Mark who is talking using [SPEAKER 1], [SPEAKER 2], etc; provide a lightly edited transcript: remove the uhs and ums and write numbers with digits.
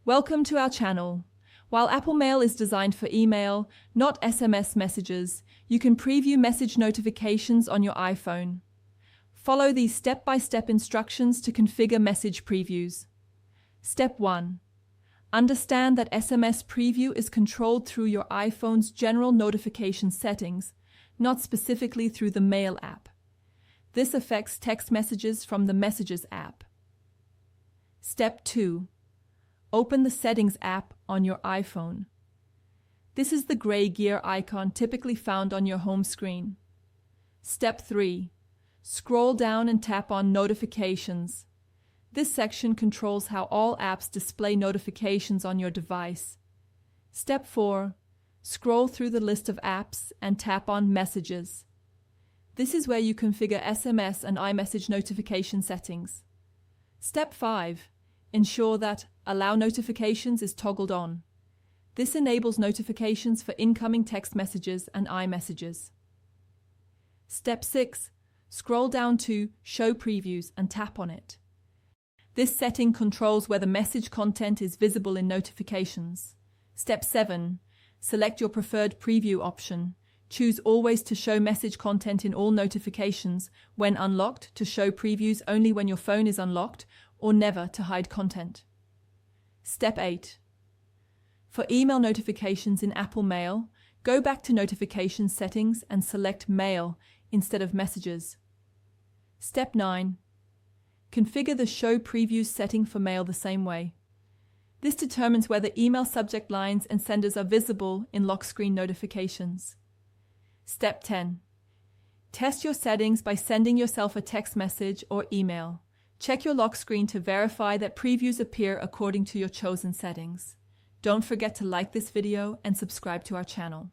[SPEAKER 1] Welcome to our channel. While Apple Mail is designed for email, not SMS messages, you can preview message notifications on your iPhone. Follow these step-by-step instructions to configure message previews. Step 1. Understand that SMS Preview is controlled through your iPhone's general notification settings, not specifically through the Mail app. This affects text messages from the Messages app. Step 2. Open the Settings app on your iPhone. This is the gray gear icon typically found on your home screen. Step 3. Scroll down and tap on Notifications. This section controls how all apps display notifications on your device. Step 4. Scroll through the list of apps and tap on Messages. This is where you configure SMS and iMessage notification settings. Step 5. Ensure that Allow Notifications is toggled on. This enables notifications for incoming text messages and iMessages. Step 6. Scroll down to Show Previews and tap on it. This setting controls whether message content is visible in notifications. Step 7. Select your preferred preview option. Choose Always to show message content in all notifications, when unlocked to show previews only when your phone is unlocked, or never to hide content. Step 8. For email notifications in Apple Mail, go back to Notifications settings and select Mail instead of Messages. Step 9. Configure the Show Previews setting for Mail the same way. This determines whether email subject lines and senders are visible in lock screen notifications. Step 10. Test your settings by sending yourself a text message or email. Check your lock screen to verify that previews appear according to your chosen settings. Don't forget to like this video and subscribe to our channel.